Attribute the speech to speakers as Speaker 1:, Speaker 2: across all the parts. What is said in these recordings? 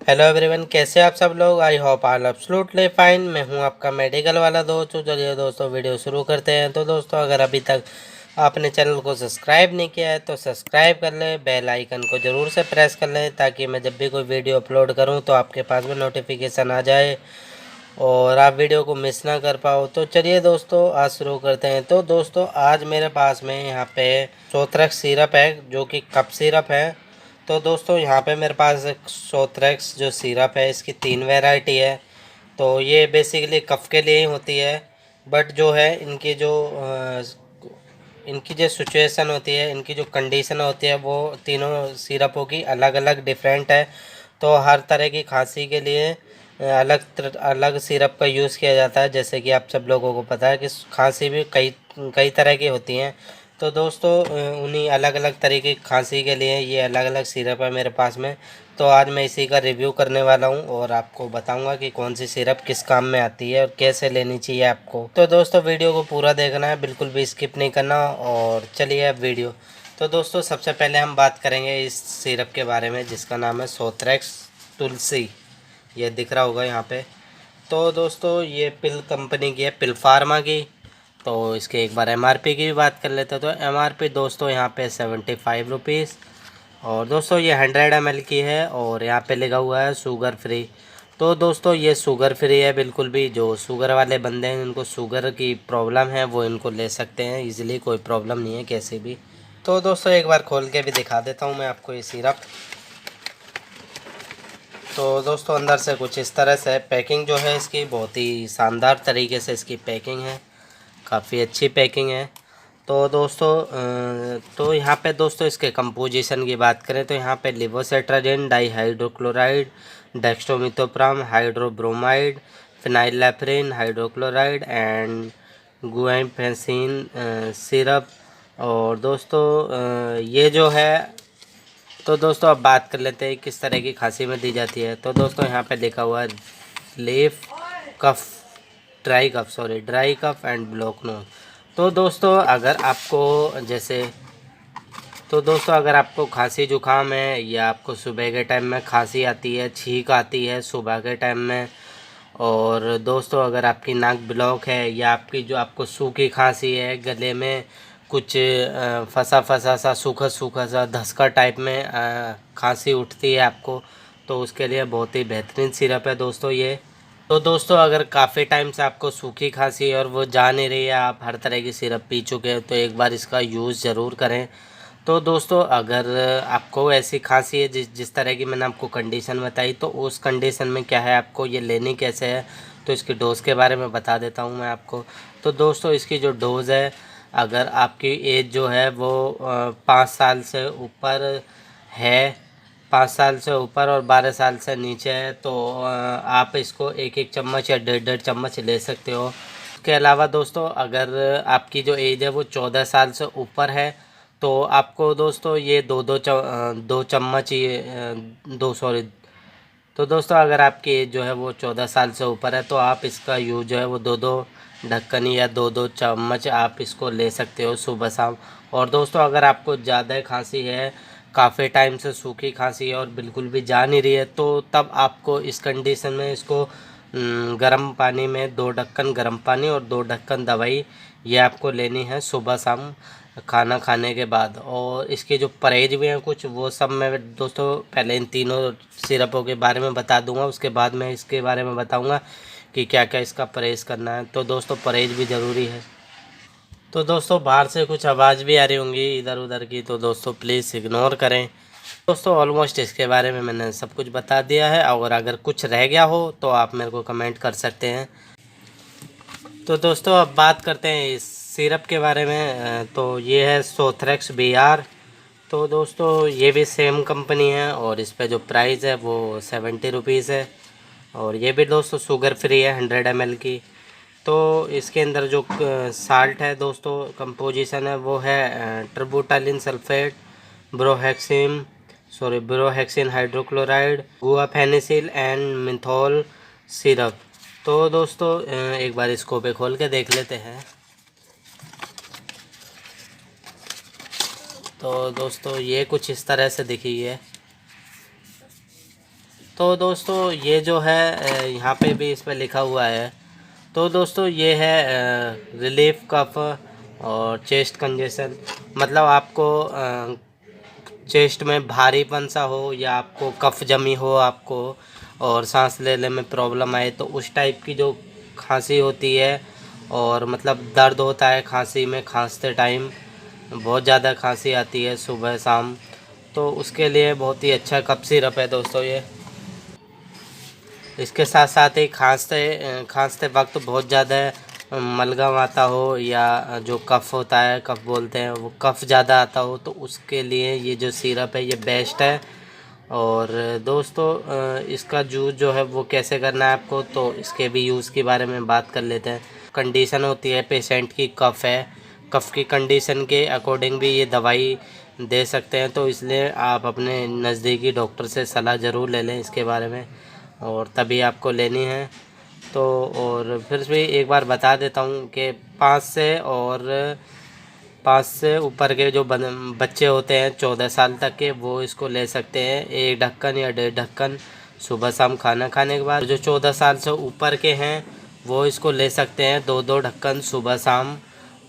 Speaker 1: Hello everyone, कैसे आप सब लोग। I hope all absolutely fine. मैं हूं आपका मेडिकल वाला दोस्त। चलिए दोस्तों, वीडियो शुरू करते हैं। तो दोस्तों, अगर अभी तक आपने चैनल को सब्सक्राइब नहीं किया है तो सब्सक्राइब कर लें, बेल आइकन को ज़रूर से प्रेस कर लें ताकि मैं जब भी कोई वीडियो अपलोड करूं तो आपके पास में नोटिफिकेशन आ जाए और आप वीडियो को मिस ना कर पाओ। तो चलिए दोस्तों, आज शुरू करते हैं। तो दोस्तों, आज मेरे पास में यहाँ पे सोथ्रेक्स सिरप है जो कि कप सिरप है। तो दोस्तों, यहाँ पे मेरे पास एक सोथ्रेक्स जो सिरप है, इसकी 3 वैरायटी है। तो ये बेसिकली कफ के लिए ही होती है, बट जो है इनकी जो सिचुएशन होती है, इनकी जो कंडीशन होती है, वो तीनों सिरपों की अलग अलग डिफरेंट है। तो हर तरह की खांसी के लिए अलग सिरप का यूज़ किया जाता है। जैसे कि आप सब लोगों को पता है कि खांसी भी कई कई तरह की होती हैं। तो दोस्तों, उन्हीं अलग अलग तरीके की खांसी के लिए ये अलग अलग सिरप है मेरे पास में। तो आज मैं इसी का रिव्यू करने वाला हूँ और आपको बताऊंगा कि कौन सी सिरप किस काम में आती है और कैसे लेनी चाहिए आपको। तो दोस्तों, वीडियो को पूरा देखना है, बिल्कुल भी स्किप नहीं करना। और चलिए अब वीडियो। तो दोस्तों, सबसे पहले हम बात करेंगे इस सिरप के बारे में जिसका नाम है सोथ्रेक्स तुलसी। ये दिख रहा होगा यहाँ पे। तो दोस्तों, ये पिल कंपनी की है, पिल फार्मा की। तो इसके एक बार एमआरपी की भी बात कर लेते हैं। तो एमआरपी दोस्तों यहाँ पे 75 रुपीज़। और दोस्तों, ये 100 ml की है और यहाँ पे लिखा हुआ है शुगर फ्री। तो दोस्तों, ये शुगर फ्री है बिल्कुल भी। जो शुगर वाले बंदे हैं, जिनको शुगर की प्रॉब्लम है, वो इनको ले सकते हैं इजीली, कोई प्रॉब्लम नहीं है कैसे भी। तो दोस्तों, एक बार खोल के भी दिखा देता हूँ मैं आपको ये सिरप। तो दोस्तों, अंदर से कुछ इस तरह से पैकिंग जो है इसकी, बहुत ही शानदार तरीके से इसकी पैकिंग है, काफ़ी अच्छी पैकिंग है। तो दोस्तों, तो यहाँ पे दोस्तों इसके कंपोजिशन की बात करें तो यहाँ पे लिवोसेट्राजिन डाईहाइड्रोक्लोराइड, डेक्स्ट्रोमिथोप्राम हाइड्रोब्रोमाइड, फिनाइलैफ्रिन हाइड्रोक्लोराइड एंड गुआइफेंसिन सिरप। और दोस्तों, ये जो है, तो दोस्तों अब बात कर लेते हैं किस तरह की खांसी में दी जाती है। तो दोस्तों, यहाँ पे लिखा हुआ है leaf cough, dry cough and block nose. तो दोस्तों, अगर आपको खांसी जुकाम है या आपको सुबह के टाइम में खांसी आती है, छींक आती है सुबह के टाइम में, और दोस्तों अगर आपकी नाक ब्लॉक है या आपकी जो आपको सूखी खांसी है, गले में कुछ फंसा फंसा सा सूखा सूखा सा धसका टाइप में खांसी उठती है आपको, तो उसके लिए बहुत ही बेहतरीन सिरप है दोस्तों ये। तो दोस्तों, अगर काफ़ी टाइम से आपको सूखी खांसी है और वो जा नहीं रही है, आप हर तरह की सिरप पी चुके हैं, तो एक बार इसका यूज़ ज़रूर करें। तो दोस्तों, अगर आपको ऐसी खांसी है जिस तरह की मैंने आपको कंडीशन बताई, तो उस कंडीशन में क्या है, आपको ये लेनी कैसे है, तो इसकी डोज़ के बारे में बता देता हूँ मैं आपको। तो दोस्तों, इसकी जो डोज़ है, अगर आपकी एज जो है वो 5 साल से ऊपर है, 5 साल से ऊपर और 12 साल से नीचे है, तो आप इसको एक एक चम्मच या 1.5 चम्मच ले सकते हो। इसके अलावा दोस्तों, अगर आपकी जो एज है वो 14 साल से ऊपर है, तो आपको दोस्तों ये दो चम्मच ये दो सॉरी तो दोस्तों, अगर आपकी एज जो है वो 14 साल से ऊपर है, तो आप इसका यूज जो है वो 2-2 ढक्कन या 2-2 चम्मच आप इसको ले सकते हो सुबह शाम। और दोस्तों, अगर आपको ज़्यादा खांसी है, काफ़ी टाइम से सूखी खांसी है और बिल्कुल भी जा नहीं रही है, तो तब आपको इस कंडीशन में इसको गर्म पानी में 2 ढक्कन गर्म पानी और 2 ढक्कन दवाई ये आपको लेनी है सुबह शाम खाना खाने के बाद। और इसके जो परहेज भी हैं कुछ, वो सब मैं दोस्तों पहले इन तीनों सिरपों के बारे में बता दूंगा, उसके बाद मैं इसके बारे में बताऊंगा कि क्या क्या इसका परहेज करना है। तो दोस्तों, परहेज भी ज़रूरी है। तो दोस्तों, बाहर से कुछ आवाज़ भी आ रही होंगी इधर उधर की, तो दोस्तों प्लीज़ इग्नोर करें। दोस्तों, ऑलमोस्ट इसके बारे में मैंने सब कुछ बता दिया है, और अगर कुछ रह गया हो तो आप मेरे को कमेंट कर सकते हैं। तो दोस्तों, अब बात करते हैं इस सिरप के बारे में। तो ये है सोथ्रेक्स BR। तो दोस्तों, ये भी सेम कंपनी है और इस पे जो प्राइस है वो 70 रुपीज़ है। और ये भी दोस्तों शुगर फ्री है, 100 ml की। तो इसके अंदर जो साल्ट है दोस्तों, कंपोजिशन है, वो है ट्रिब्यूटालिन सल्फेट, ब्रोहेक्सिन ब्रोहेक्सिन हाइड्रोक्लोराइड, गुआफेनिसिल एंड मिथॉल सिरप। तो दोस्तों, एक बार इसको पे खोल के देख लेते हैं। तो दोस्तों, ये कुछ इस तरह से दिखी है। तो दोस्तों ये जो है यहाँ पे भी इस पर लिखा हुआ है। तो दोस्तों ये है रिलीफ कफ और चेस्ट कंजेशन, मतलब आपको चेस्ट में भारीपन सा हो या आपको कफ जमी हो आपको और सांस लेने में प्रॉब्लम आए, तो उस टाइप की जो खांसी होती है और मतलब दर्द होता है खांसी में, खांसते टाइम बहुत ज़्यादा खांसी आती है सुबह शाम, तो उसके लिए बहुत ही अच्छा कफ सिरप है दोस्तों ये। इसके साथ साथ ही खांसते वक्त बहुत ज़्यादा मलगम आता हो या जो कफ़ होता है, कफ़ बोलते हैं, वो कफ़ ज़्यादा आता हो, तो उसके लिए ये जो सिरप है ये बेस्ट है। और दोस्तों इसका जूस जो है वो कैसे करना है आपको, तो इसके भी यूज़ के बारे में बात कर लेते हैं। कंडीशन होती है पेशेंट की कफ़ है, कफ़ की कंडीशन के अकॉर्डिंग भी ये दवाई दे सकते हैं, तो इसलिए आप अपने नज़दीकी डॉक्टर से सलाह ज़रूर ले लें इसके बारे में और तभी आपको लेनी है। तो और फिर भी एक बार बता देता हूँ कि 5 से ऊपर के जो बच्चे होते हैं 14 साल तक के, वो इसको ले सकते हैं 1 ढक्कन या 1.5 ढक्कन सुबह शाम खाना खाने के बाद। जो 14 साल से ऊपर के हैं वो इसको ले सकते हैं 2-2 ढक्कन सुबह शाम।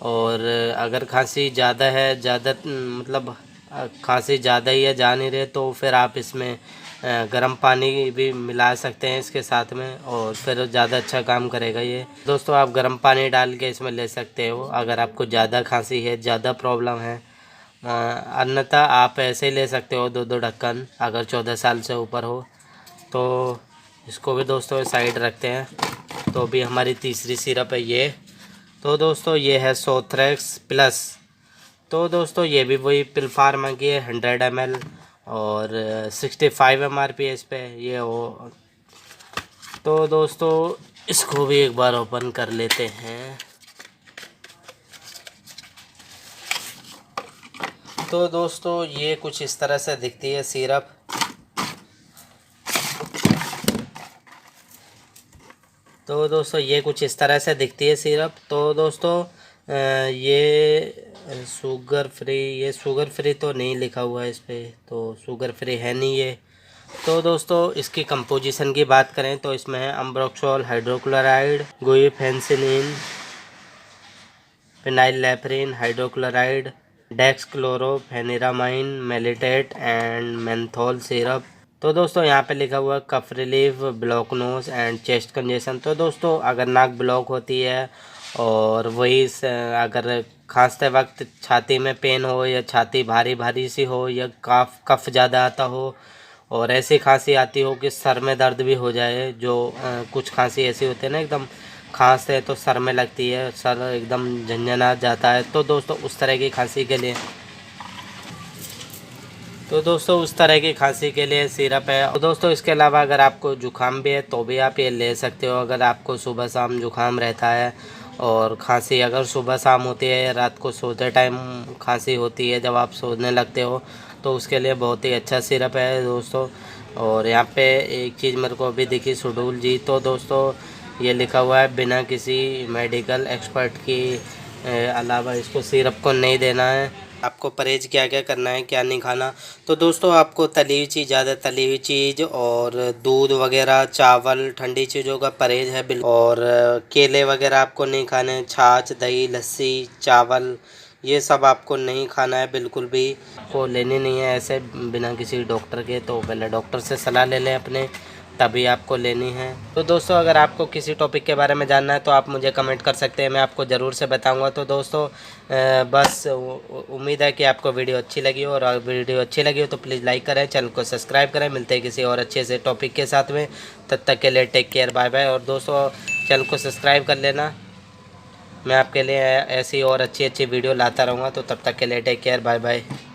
Speaker 1: और अगर खांसी ज़्यादा है, मतलब खांसी ज़्यादा ही है, जा नहीं रहे, तो फिर आप इसमें गर्म पानी भी मिला सकते हैं इसके साथ में और फिर ज़्यादा अच्छा काम करेगा ये। दोस्तों आप गर्म पानी डाल के इसमें ले सकते हो अगर आपको ज़्यादा खांसी है, ज़्यादा प्रॉब्लम है। अन्यथा आप ऐसे ही ले सकते हो 2-2 ढक्कन अगर 14 साल से ऊपर हो। तो इसको भी दोस्तों साइड रखते हैं। तो अभी हमारी तीसरी सिरप है ये। तो दोस्तों ये है सोथ्रेक्स प्लस। तो दोस्तों ये भी वही पिलफार्मा की है 100 ml और 65 mRP इस पे ये हो। तो दोस्तों इसको भी एक बार ओपन कर लेते हैं। तो दोस्तों ये कुछ इस तरह से दिखती है सिरप। तो दोस्तों ये कुछ इस तरह से दिखती है सिरप। तो दोस्तों ये शुगर फ्री तो नहीं लिखा हुआ है इस पर, तो शुगर फ्री है नहीं ये। तो दोस्तों इसकी कंपोजिशन की बात करें तो इसमें है ambroxol hydrochloride, guaifenesin, phenylephrine hydrochloride, dexchlorpheniramine, maleate and menthol syrup. तो दोस्तों यहाँ पे लिखा हुआ है cough relief, block nose and chest congestion. तो दोस्तों अगर नाक ब्लॉक होती है और वही अगर खांसते वक्त छाती में पेन हो या छाती भारी भारी सी हो या कफ ज़्यादा आता हो और ऐसी खांसी आती हो कि सर में दर्द भी हो जाए, जो कुछ खांसी ऐसी होती है ना एकदम खांसते हैं तो सर में लगती है, सर एकदम झंझना जाता है, तो दोस्तों उस तरह की खांसी के लिए सिरप है। और दोस्तों इसके अलावा अगर आपको जुकाम भी है तो भी आप ये ले सकते हो। अगर आपको सुबह शाम जुकाम रहता है और खांसी अगर सुबह शाम होती है या रात को सोते टाइम खांसी होती है जब आप सोने लगते हो, तो उसके लिए बहुत ही अच्छा सिरप है दोस्तों। और यहाँ पे एक चीज़ मेरे को अभी दिखी शेड्यूल जी। तो दोस्तों ये लिखा हुआ है बिना किसी मेडिकल एक्सपर्ट की अलावा इसको सिरप को नहीं देना है। आपको परहेज क्या क्या करना है, क्या नहीं खाना। तो दोस्तों आपको तली हुई चीज़, ज़्यादा तली हुई चीज़ और दूध वगैरह, चावल, ठंडी चीज़ों का परहेज है बिल्कुल। और केले वगैरह आपको नहीं खाने, छाछ, दही, लस्सी, चावल, ये सब आपको नहीं खाना है बिल्कुल भी। आपको लेनी नहीं है ऐसे बिना किसी डॉक्टर के, तो पहले डॉक्टर से सलाह ले लें अपने, तभी आपको लेनी है। तो दोस्तों अगर आपको किसी टॉपिक के बारे में जानना है तो आप मुझे कमेंट कर सकते हैं, मैं आपको ज़रूर से बताऊंगा। तो दोस्तों बस उम्मीद है कि आपको वीडियो अच्छी लगी हो, और अगर वीडियो अच्छी लगी हो तो प्लीज़ लाइक करें, चैनल को सब्सक्राइब करें। मिलते हैं किसी और अच्छे से टॉपिक के साथ में, तब तक के लिए टेक केयर, बाय बाय। और दोस्तों चैनल को सब्सक्राइब कर लेना, मैं आपके लिए ऐसी और अच्छी वीडियो लाता रहूँगा। तो तब तक के लिए टेक केयर, बाय बाय।